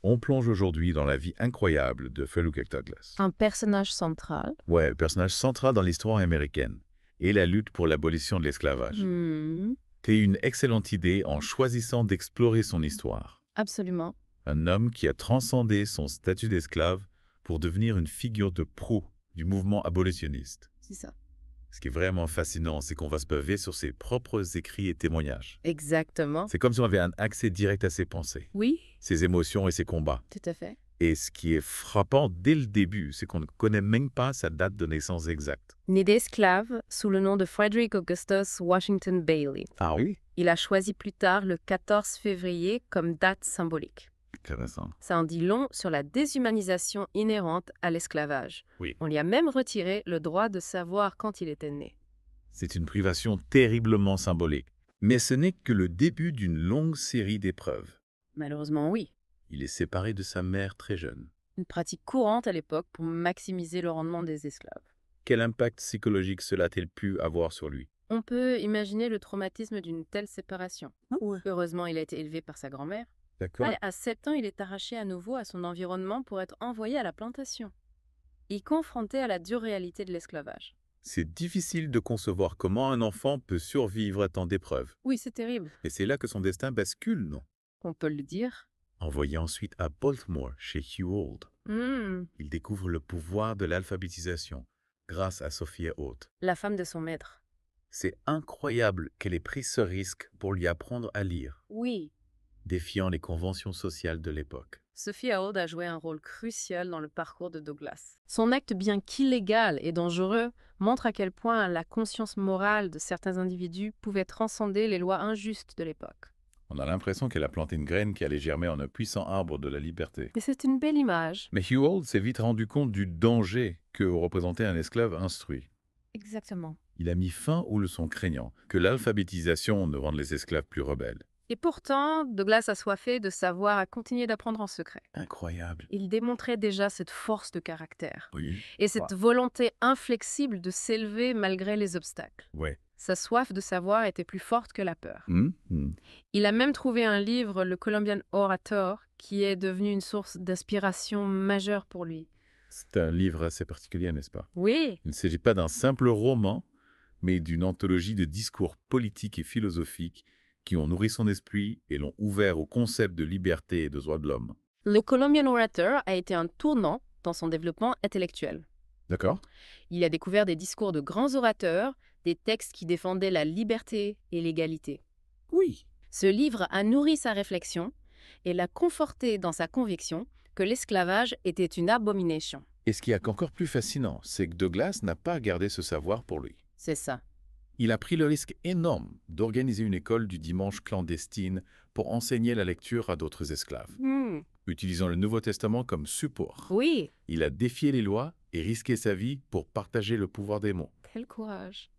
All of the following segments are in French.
On plonge aujourd'hui dans la vie incroyable de Frederick Douglass. Un personnage central. Ouais, personnage central dans l'histoire américaine et la lutte pour l'abolition de l'esclavage. C'est une excellente idée en choisissant d'explorer son histoire. Absolument. Un homme qui a transcendé son statut d'esclave pour devenir une figure de proue du mouvement abolitionniste. C'est ça. Ce qui est vraiment fascinant, c'est qu'on va se baser sur ses propres écrits et témoignages. Exactement. C'est comme si on avait un accès direct à ses pensées, Oui, ses émotions et ses combats. tout à fait. Et ce qui est frappant dès le début, c'est qu'on ne connaît même pas sa date de naissance exacte. Né d'esclave sous le nom de Frederick Augustus Washington Bailey. Ah oui? Il a choisi plus tard le 14 février comme date symbolique. Intéressant. Ça en dit long sur la déshumanisation inhérente à l'esclavage. Oui. On lui a même retiré le droit de savoir quand il était né. C'est une privation terriblement symbolique. Mais ce n'est que le début d'une longue série d'épreuves. Malheureusement, oui. Il est séparé de sa mère très jeune. Une pratique courante à l'époque pour maximiser le rendement des esclaves. Quel impact psychologique cela a-t-il pu avoir sur lui? On peut imaginer le traumatisme d'une telle séparation. Ouais. Heureusement, il a été élevé par sa grand-mère. D'accord. À 7 ans, il est arraché à nouveau à son environnement pour être envoyé à la plantation et confronté à la dure réalité de l'esclavage. C'est difficile de concevoir comment un enfant peut survivre à tant d'épreuves. Oui, c'est terrible. Et c'est là que son destin bascule, non? On peut le dire. Envoyé ensuite à Baltimore, chez Hugh Old, il découvre le pouvoir de l'alphabétisation grâce à Sophia Holt. La femme de son maître. C'est incroyable qu'elle ait pris ce risque pour lui apprendre à lire, Oui. défiant les conventions sociales de l'époque. Sophia Holt a joué un rôle crucial dans le parcours de Douglas. Son acte, bien qu'illégal et dangereux, montre à quel point la conscience morale de certains individus pouvait transcender les lois injustes de l'époque. On a l'impression qu'elle a planté une graine qui allait germer en un puissant arbre de la liberté. Et c'est une belle image. Mais Hugh Old s'est vite rendu compte du danger que représentait un esclave instruit. Exactement. Il a mis fin aux leçons craignant que l'alphabétisation ne rende les esclaves plus rebelles. Et pourtant, Douglas assoiffé de savoir a continué d'apprendre en secret. Incroyable. Il démontrait déjà cette force de caractère Oui. et cette volonté inflexible de s'élever malgré les obstacles. Ouais. Sa soif de savoir était plus forte que la peur. Mhm. Il a même trouvé un livre, le Columbian Orator, qui est devenu une source d'inspiration majeure pour lui. C'est un livre assez particulier, n'est-ce pas? Oui, Il ne s'agit pas d'un simple roman, mais d'une anthologie de discours politiques et philosophiques qui ont nourri son esprit et l'ont ouvert au concept de liberté et de droits de l'homme. le Columbian Orator a été un tournant dans son développement intellectuel. D'accord? Il a découvert des discours de grands orateurs, des textes qui défendaient la liberté et l'égalité. Oui. Ce livre a nourri sa réflexion et l'a conforté dans sa conviction que l'esclavage était une abomination. Et ce qui est encore plus fascinant, c'est que Douglas n'a pas gardé ce savoir pour lui. C'est ça. Il a pris le risque énorme d'organiser une école du dimanche clandestine pour enseigner la lecture à d'autres esclaves, utilisant le Nouveau Testament comme support. Oui, Il a défié les lois et risqué sa vie pour partager le pouvoir des mots. quel courage.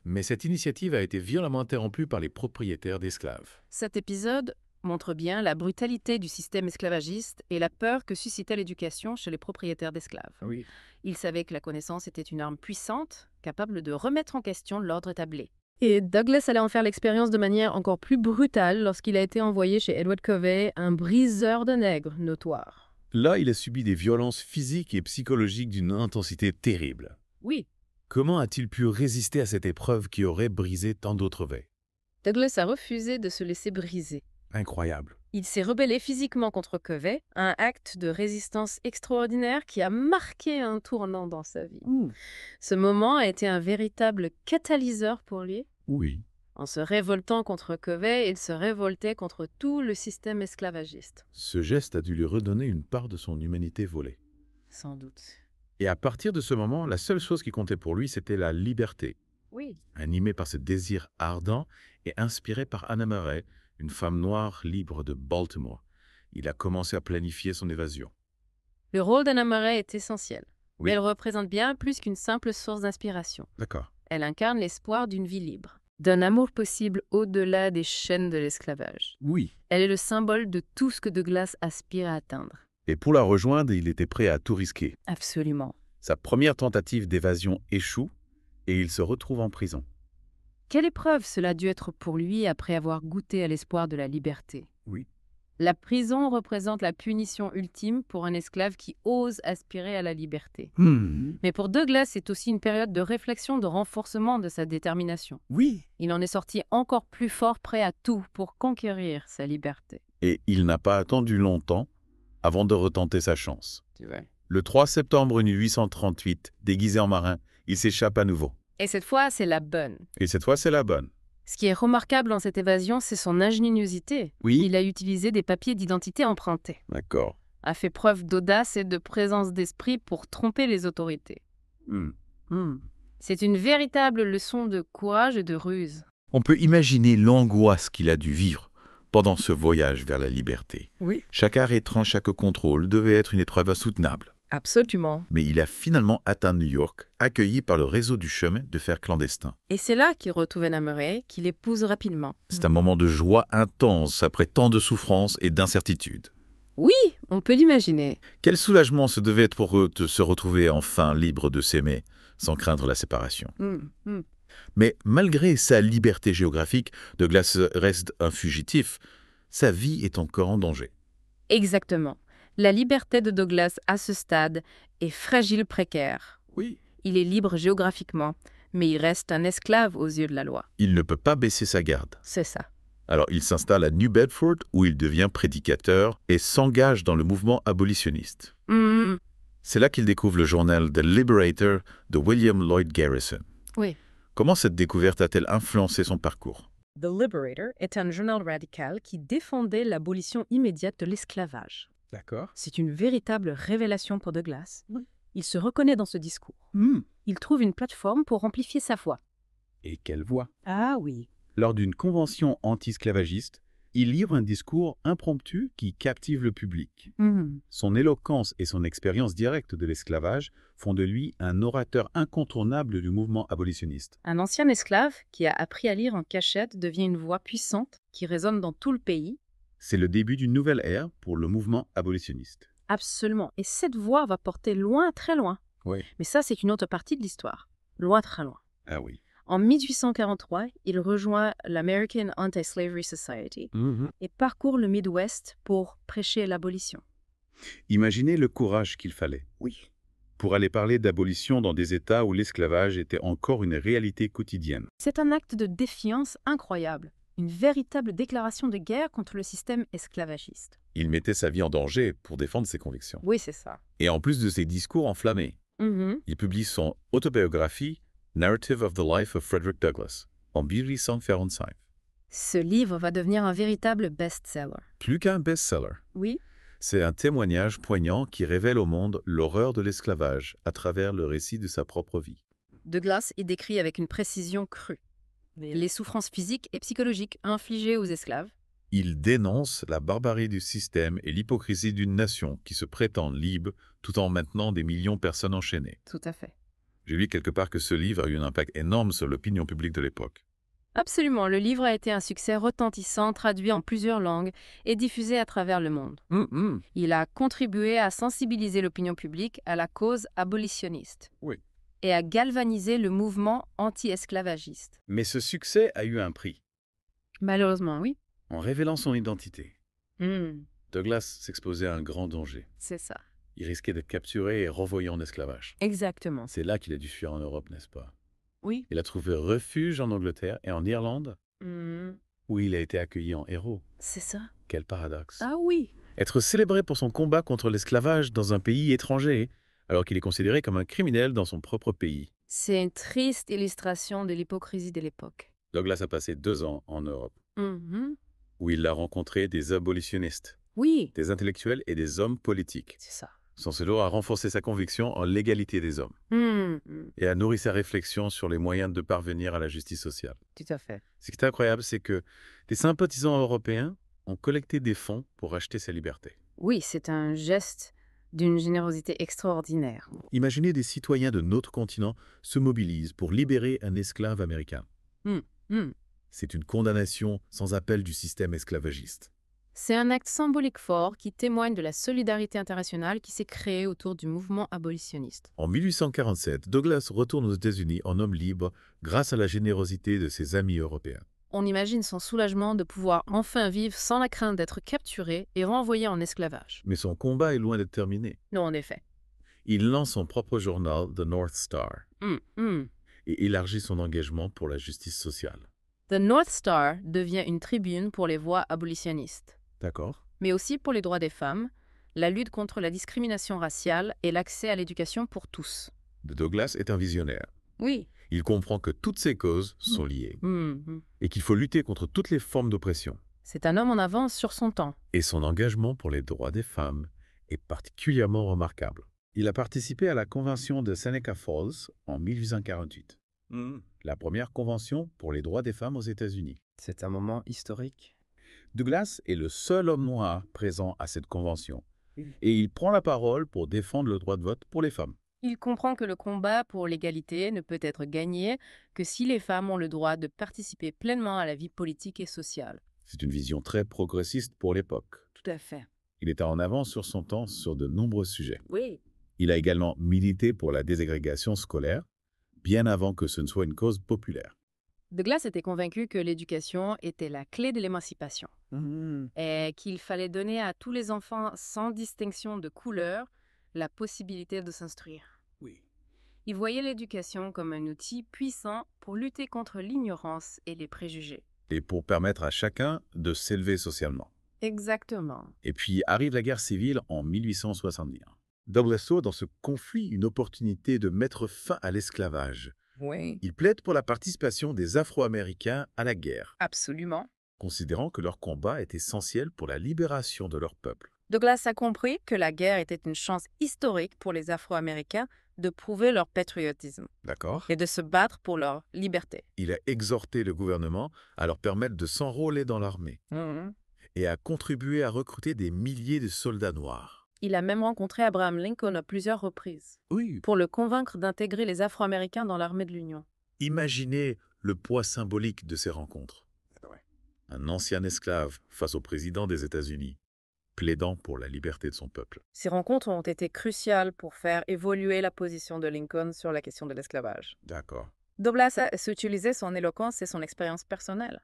Mais cette initiative a été violemment interrompue par les propriétaires d'esclaves. Cet épisode montre bien la brutalité du système esclavagiste et la peur que suscitait l'éducation chez les propriétaires d'esclaves. Oui. Ils savaient que la connaissance était une arme puissante, capable de remettre en question l'ordre établi. Et Douglas allait en faire l'expérience de manière encore plus brutale lorsqu'il a été envoyé chez Edward Covey, un briseur de nègres notoire. Là, il a subi des violences physiques et psychologiques d'une intensité terrible. Oui, Comment a-t-il pu résister à cette épreuve qui aurait brisé tant d'autres vies? Douglas a refusé de se laisser briser. Incroyable. Il s'est rebellé physiquement contre Covey, un acte de résistance extraordinaire qui a marqué un tournant dans sa vie. Ce moment a été un véritable catalyseur pour lui. Oui. En se révoltant contre Covey, il se révoltait contre tout le système esclavagiste. Ce geste a dû lui redonner une part de son humanité volée. Sans doute. Et à partir de ce moment, la seule chose qui comptait pour lui, c'était la liberté. Oui. Animé par ce désir ardent et inspiré par Anna Murray, une femme noire libre de Baltimore, il a commencé à planifier son évasion. Le rôle d'Anna Murray est essentiel. Oui. Elle représente bien plus qu'une simple source d'inspiration. D'accord. Elle incarne l'espoir d'une vie libre, d'un amour possible au-delà des chaînes de l'esclavage. Oui. Elle est le symbole de tout ce que Douglas aspire à atteindre. Et pour la rejoindre, il était prêt à tout risquer. Absolument. Sa première tentative d'évasion échoue et il se retrouve en prison. Quelle épreuve cela a dû être pour lui après avoir goûté à l'espoir de la liberté. Oui. La prison représente la punition ultime pour un esclave qui ose aspirer à la liberté. Mais pour Douglas, c'est aussi une période de réflexion, de renforcement de sa détermination. Oui. Il en est sorti encore plus fort, prêt à tout pour conquérir sa liberté. Et il n'a pas attendu longtemps avant de retenter sa chance. Tu vois. Le 3 septembre 1838, déguisé en marin, il s'échappe à nouveau. Et cette fois, c'est la bonne. Et cette fois, c'est la bonne. Ce qui est remarquable dans cette évasion, c'est son ingéniosité. Oui. Il a utilisé des papiers d'identité empruntés, D'accord. a fait preuve d'audace et de présence d'esprit pour tromper les autorités. C'est une véritable leçon de courage et de ruse. On peut imaginer l'angoisse qu'il a dû vivre pendant ce voyage vers la liberté. Oui. Chaque arrêt, chaque contrôle devait être une épreuve insoutenable. Absolument. Mais il a finalement atteint New York, accueilli par le réseau du chemin de fer clandestin. Et c'est là qu'il retrouve Anna Murray, qu'il épouse rapidement. C'est un moment de joie intense après tant de souffrance et d'incertitude. Oui, on peut l'imaginer. Quel soulagement ce devait être pour eux de se retrouver enfin libres de s'aimer, sans craindre la séparation. Mais malgré sa liberté géographique, Douglas reste un fugitif. Sa vie est encore en danger. Exactement. La liberté de Douglas à ce stade est fragile, précaire. Oui. Il est libre géographiquement, mais il reste un esclave aux yeux de la loi. Il ne peut pas baisser sa garde. C'est ça. Alors il s'installe à New Bedford où il devient prédicateur et s'engage dans le mouvement abolitionniste. C'est là qu'il découvre le journal The Liberator de William Lloyd Garrison. Oui. Comment cette découverte a-t-elle influencé son parcours? The Liberator est un journal radical qui défendait l'abolition immédiate de l'esclavage. D'accord. C'est une véritable révélation pour Douglas. Il se reconnaît dans ce discours. Il trouve une plateforme pour amplifier sa voix. Et quelle voix? Ah oui. Lors d'une convention anti-esclavagiste, il livre un discours impromptu qui captive le public. Son éloquence et son expérience directe de l'esclavage font de lui un orateur incontournable du mouvement abolitionniste. Un ancien esclave qui a appris à lire en cachette devient une voix puissante qui résonne dans tout le pays. C'est le début d'une nouvelle ère pour le mouvement abolitionniste. Absolument. Et cette voix va porter loin, très loin. Oui. Mais ça, c'est une autre partie de l'histoire. Loin, très loin. Ah oui. En 1843, il rejoint l'American Anti-Slavery Society et parcourt le Midwest pour prêcher l'abolition. Imaginez le courage qu'il fallait. Oui. Pour aller parler d'abolition dans des États où l'esclavage était encore une réalité quotidienne. C'est un acte de défiance incroyable, une véritable déclaration de guerre contre le système esclavagiste. Il mettait sa vie en danger pour défendre ses convictions. Oui, c'est ça. Et en plus de ses discours enflammés, il publie son autobiographie Narrative of the Life of Frederick Douglass en 1845. Ce livre va devenir un véritable best-seller. Plus qu'un best-seller. Oui. C'est un témoignage poignant qui révèle au monde l'horreur de l'esclavage à travers le récit de sa propre vie. Douglas y décrit avec une précision crue les souffrances physiques et psychologiques infligées aux esclaves. Il dénonce la barbarie du système et l'hypocrisie d'une nation qui se prétend libre tout en maintenant des millions de personnes enchaînées. Tout à fait. J'ai lu quelque part que ce livre a eu un impact énorme sur l'opinion publique de l'époque. Absolument, le livre a été un succès retentissant, traduit en plusieurs langues et diffusé à travers le monde. Il a contribué à sensibiliser l'opinion publique à la cause abolitionniste. Oui. Et à galvaniser le mouvement anti-esclavagiste. Mais ce succès a eu un prix. Malheureusement, oui. En révélant son identité, Douglas s'exposait à un grand danger. C'est ça. Il risquait d'être capturé et renvoyé en esclavage. Exactement. C'est là qu'il a dû fuir en Europe, n'est-ce pas? Oui. Il a trouvé refuge en Angleterre et en Irlande, où il a été accueilli en héros. C'est ça. Quel paradoxe. Ah oui. Être célébré pour son combat contre l'esclavage dans un pays étranger, alors qu'il est considéré comme un criminel dans son propre pays. C'est une triste illustration de l'hypocrisie de l'époque. Douglas a passé 2 ans en Europe, où il a rencontré des abolitionnistes, Oui. des intellectuels et des hommes politiques. C'est ça. Son séjour a renforcé sa conviction en l'égalité des hommes et a nourri sa réflexion sur les moyens de parvenir à la justice sociale. Tout à fait. Ce qui est incroyable, c'est que des sympathisants européens ont collecté des fonds pour acheter sa liberté. Oui, c'est un geste d'une générosité extraordinaire. Imaginez des citoyens de notre continent se mobilisent pour libérer un esclave américain. C'est une condamnation sans appel du système esclavagiste. C'est un acte symbolique fort qui témoigne de la solidarité internationale qui s'est créée autour du mouvement abolitionniste. En 1847, Douglas retourne aux États-Unis en homme libre grâce à la générosité de ses amis européens. On imagine son soulagement de pouvoir enfin vivre sans la crainte d'être capturé et renvoyé en esclavage. Mais son combat est loin d'être terminé. Non, en effet. Il lance son propre journal, The North Star, et élargit son engagement pour la justice sociale. The North Star devient une tribune pour les voix abolitionnistes, D'accord. mais aussi pour les droits des femmes, la lutte contre la discrimination raciale et l'accès à l'éducation pour tous. Douglas est un visionnaire. Oui. Il comprend que toutes ces causes sont liées et qu'il faut lutter contre toutes les formes d'oppression. C'est un homme en avance sur son temps. Et son engagement pour les droits des femmes est particulièrement remarquable. Il a participé à la convention de Seneca Falls en 1848, la première convention pour les droits des femmes aux États-Unis. C'est un moment historique. Douglas est le seul homme noir présent à cette convention et il prend la parole pour défendre le droit de vote pour les femmes. Il comprend que le combat pour l'égalité ne peut être gagné que si les femmes ont le droit de participer pleinement à la vie politique et sociale. C'est une vision très progressiste pour l'époque. Tout à fait. Il est en avance sur son temps sur de nombreux sujets. Oui. Il a également milité pour la déségrégation scolaire, bien avant que ce ne soit une cause populaire. Douglas était convaincu que l'éducation était la clé de l'émancipation et qu'il fallait donner à tous les enfants, sans distinction de couleur, la possibilité de s'instruire. Oui. Il voyait l'éducation comme un outil puissant pour lutter contre l'ignorance et les préjugés. Et pour permettre à chacun de s'élever socialement. Exactement. Et puis arrive la guerre civile en 1871. Douglas voit dans ce conflit une opportunité de mettre fin à l'esclavage. Oui. Il plaide pour la participation des Afro-Américains à la guerre, Absolument. considérant que leur combat est essentiel pour la libération de leur peuple. Douglas a compris que la guerre était une chance historique pour les Afro-Américains de prouver leur patriotisme D'accord. et de se battre pour leur liberté. Il a exhorté le gouvernement à leur permettre de s'enrôler dans l'armée et à contribuer à recruter des milliers de soldats noirs. Il a même rencontré Abraham Lincoln à plusieurs reprises Oui. pour le convaincre d'intégrer les Afro-Américains dans l'armée de l'Union. Imaginez le poids symbolique de ces rencontres. Un ancien esclave face au président des États-Unis, plaidant pour la liberté de son peuple. Ces rencontres ont été cruciales pour faire évoluer la position de Lincoln sur la question de l'esclavage. D'accord. Douglas a utilisé son éloquence et son expérience personnelle.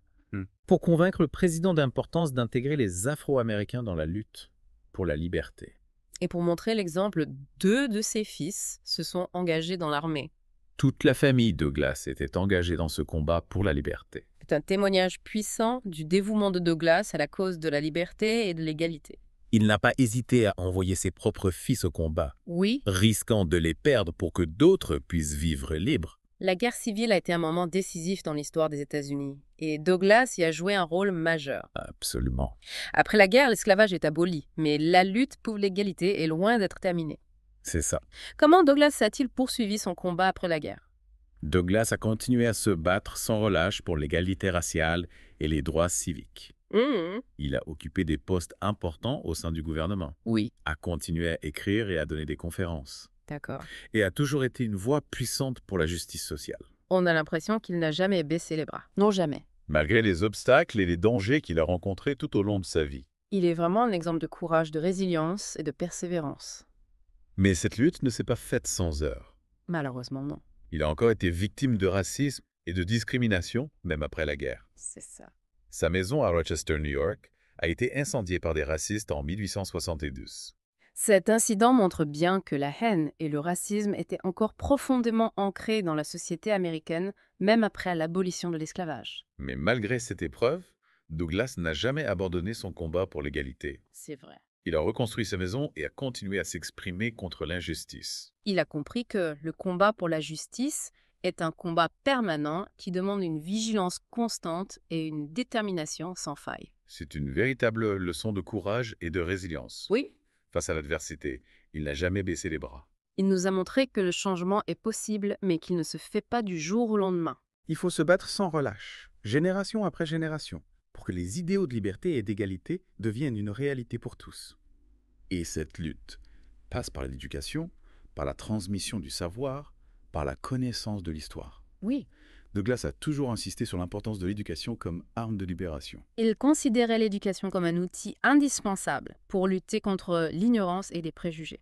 Pour convaincre le président d'importance d'intégrer les Afro-Américains dans la lutte pour la liberté. Et pour montrer l'exemple, 2 de ses fils se sont engagés dans l'armée. Toute la famille Douglas était engagée dans ce combat pour la liberté. C'est un témoignage puissant du dévouement de Douglas à la cause de la liberté et de l'égalité. Il n'a pas hésité à envoyer ses propres fils au combat, Oui, risquant de les perdre pour que d'autres puissent vivre libres. la guerre civile a été un moment décisif dans l'histoire des États-Unis, et Douglas y a joué un rôle majeur. Absolument. Après la guerre, l'esclavage est aboli, mais la lutte pour l'égalité est loin d'être terminée. C'est ça. Comment Douglas a-t-il poursuivi son combat après la guerre? Douglas a continué à se battre sans relâche pour l'égalité raciale et les droits civiques. Il a occupé des postes importants au sein du gouvernement, Oui, a continué à écrire et à donner des conférences, d'accord. et a toujours été une voix puissante pour la justice sociale. On a l'impression qu'il n'a jamais baissé les bras. Non, jamais. Malgré les obstacles et les dangers qu'il a rencontrés tout au long de sa vie. Il est vraiment un exemple de courage, de résilience et de persévérance. Mais cette lutte ne s'est pas faite sans heurts. Malheureusement, non. Il a encore été victime de racisme et de discrimination, même après la guerre. C'est ça. Sa maison à Rochester, New York, a été incendiée par des racistes en 1872. Cet incident montre bien que la haine et le racisme étaient encore profondément ancrés dans la société américaine, même après l'abolition de l'esclavage. Mais malgré cette épreuve, Douglas n'a jamais abandonné son combat pour l'égalité. C'est vrai. Il a reconstruit sa maison et a continué à s'exprimer contre l'injustice. Il a compris que le combat pour la justice est un combat permanent qui demande une vigilance constante et une détermination sans faille. C'est une véritable leçon de courage et de résilience. Oui. Face à l'adversité, il n'a jamais baissé les bras. Il nous a montré que le changement est possible, mais qu'il ne se fait pas du jour au lendemain. Il faut se battre sans relâche, génération après génération, pour que les idéaux de liberté et d'égalité deviennent une réalité pour tous. Et cette lutte passe par l'éducation, par la transmission du savoir, par la connaissance de l'histoire. Oui. Douglas a toujours insisté sur l'importance de l'éducation comme arme de libération. Il considérait l'éducation comme un outil indispensable pour lutter contre l'ignorance et les préjugés.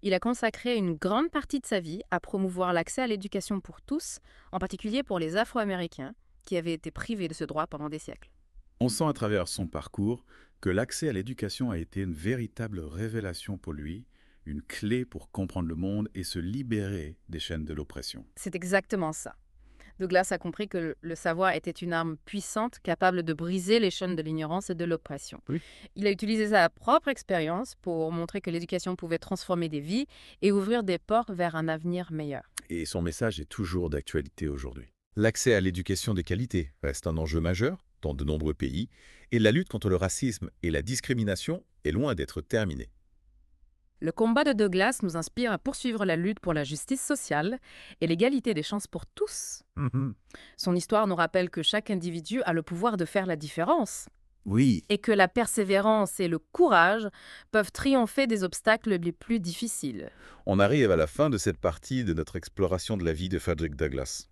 Il a consacré une grande partie de sa vie à promouvoir l'accès à l'éducation pour tous, en particulier pour les Afro-Américains, qui avaient été privés de ce droit pendant des siècles. On sent à travers son parcours que l'accès à l'éducation a été une véritable révélation pour lui, une clé pour comprendre le monde et se libérer des chaînes de l'oppression. C'est exactement ça. Douglas a compris que le savoir était une arme puissante capable de briser les chaînes de l'ignorance et de l'oppression. Oui. Il a utilisé sa propre expérience pour montrer que l'éducation pouvait transformer des vies et ouvrir des portes vers un avenir meilleur. Et son message est toujours d'actualité aujourd'hui. L'accès à l'éducation de qualité reste un enjeu majeur dans de nombreux pays et la lutte contre le racisme et la discrimination est loin d'être terminée. Le combat de Douglas nous inspire à poursuivre la lutte pour la justice sociale et l'égalité des chances pour tous. Son histoire nous rappelle que chaque individu a le pouvoir de faire la différence Oui. et que la persévérance et le courage peuvent triompher des obstacles les plus difficiles. On arrive à la fin de cette partie de notre exploration de la vie de Frederick Douglass.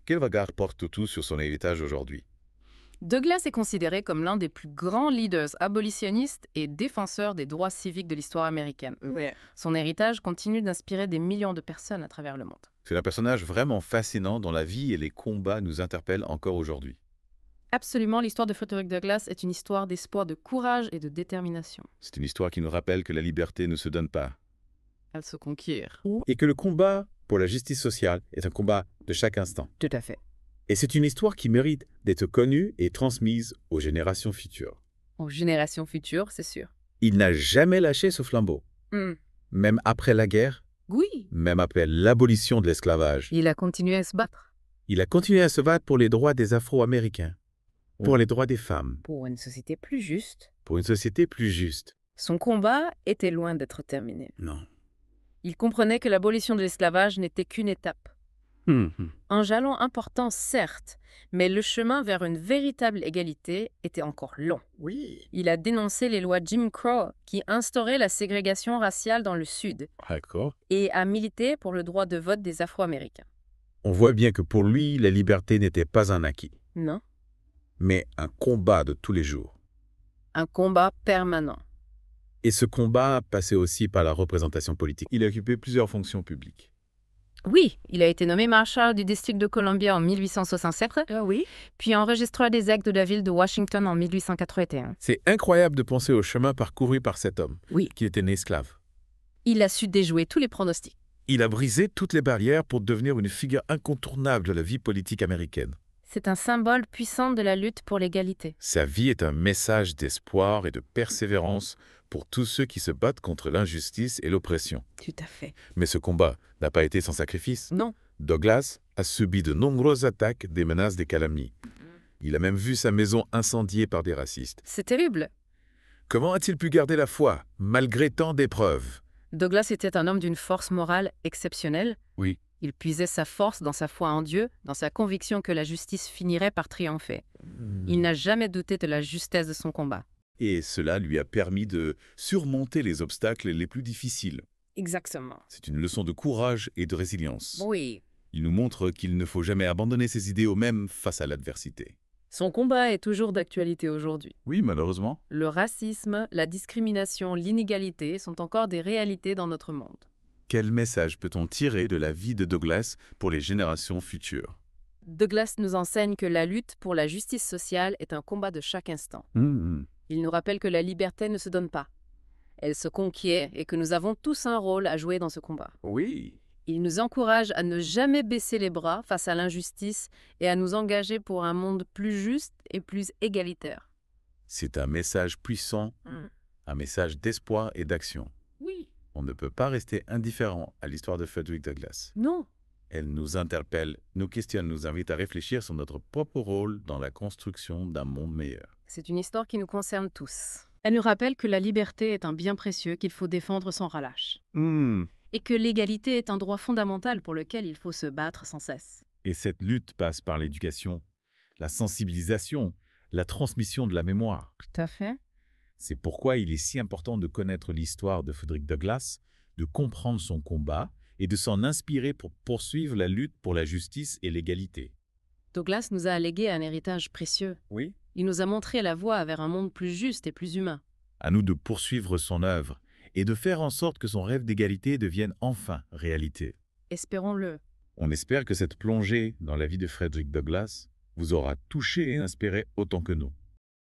Quel regard porte-t-on sur son héritage aujourd'hui? Douglas est considéré comme l'un des plus grands leaders abolitionnistes et défenseurs des droits civiques de l'histoire américaine. Son héritage continue d'inspirer des millions de personnes à travers le monde. C'est un personnage vraiment fascinant dont la vie et les combats nous interpellent encore aujourd'hui. Absolument, l'histoire de Frederick Douglass est une histoire d'espoir, de courage et de détermination. C'est une histoire qui nous rappelle que la liberté ne se donne pas. Elle se conquiert. Et que le combat pour la justice sociale est un combat de chaque instant. Tout à fait. Et c'est une histoire qui mérite d'être connue et transmise aux générations futures. Aux générations futures, c'est sûr. Il n'a jamais lâché ce flambeau. Même après la guerre, Oui. même après l'abolition de l'esclavage. Il a continué à se battre. Il a continué à se battre pour les droits des Afro-Américains, pour les droits des femmes, Pour une société plus juste. pour une société plus juste. Son combat était loin d'être terminé. Non. Il comprenait que l'abolition de l'esclavage n'était qu'une étape. Un jalon important, certes, mais le chemin vers une véritable égalité était encore long. Oui. Il a dénoncé les lois Jim Crow qui instauraient la ségrégation raciale dans le Sud D'accord. et a milité pour le droit de vote des Afro-Américains. On voit bien que pour lui, la liberté n'était pas un acquis, Non, mais un combat de tous les jours. un combat permanent. Et ce combat passait aussi par la représentation politique. Il a occupé plusieurs fonctions publiques. Oui, il a été nommé marshal du district de Columbia en 1867, puis enregistreur des actes de la ville de Washington en 1881. C'est incroyable de penser au chemin parcouru par cet homme, Oui. qui était né esclave. Il a su déjouer tous les pronostics. Il a brisé toutes les barrières pour devenir une figure incontournable de la vie politique américaine. C'est un symbole puissant de la lutte pour l'égalité. Sa vie est un message d'espoir et de persévérance pour tous ceux qui se battent contre l'injustice et l'oppression. Tout à fait. Mais ce combat n'a pas été sans sacrifice. Non. Douglas a subi de nombreuses attaques, des menaces, des calomnies. Il a même vu sa maison incendiée par des racistes. C'est terrible. Comment a-t-il pu garder la foi, malgré tant d'épreuves? Douglas était un homme d'une force morale exceptionnelle. Oui. Il puisait sa force dans sa foi en Dieu, dans sa conviction que la justice finirait par triompher. Il n'a jamais douté de la justesse de son combat. Et cela lui a permis de surmonter les obstacles les plus difficiles. Exactement. C'est une leçon de courage et de résilience. Oui. Il nous montre qu'il ne faut jamais abandonner ses idéaux même face à l'adversité. Son combat est toujours d'actualité aujourd'hui. Oui, malheureusement. Le racisme, la discrimination, l'inégalité sont encore des réalités dans notre monde. Quel message peut-on tirer de la vie de Douglas pour les générations futures? Douglas nous enseigne que la lutte pour la justice sociale est un combat de chaque instant. Il nous rappelle que la liberté ne se donne pas. Elle se conquiert et que nous avons tous un rôle à jouer dans ce combat. Oui. Il nous encourage à ne jamais baisser les bras face à l'injustice et à nous engager pour un monde plus juste et plus égalitaire. C'est un message puissant, un message d'espoir et d'action. Oui. On ne peut pas rester indifférent à l'histoire de Frederick Douglass. Non. Elle nous interpelle, nous questionne, nous invite à réfléchir sur notre propre rôle dans la construction d'un monde meilleur. C'est une histoire qui nous concerne tous. Elle nous rappelle que la liberté est un bien précieux qu'il faut défendre sans relâche. Et que l'égalité est un droit fondamental pour lequel il faut se battre sans cesse. Et cette lutte passe par l'éducation, la sensibilisation, la transmission de la mémoire. Tout à fait. C'est pourquoi il est si important de connaître l'histoire de Frederick Douglass, de comprendre son combat et de s'en inspirer pour poursuivre la lutte pour la justice et l'égalité. Douglas nous a légué un héritage précieux. Oui. Il nous a montré la voie vers un monde plus juste et plus humain. À nous de poursuivre son œuvre et de faire en sorte que son rêve d'égalité devienne enfin réalité. Espérons-le. On espère que cette plongée dans la vie de Frederick Douglass vous aura touché et inspiré autant que nous.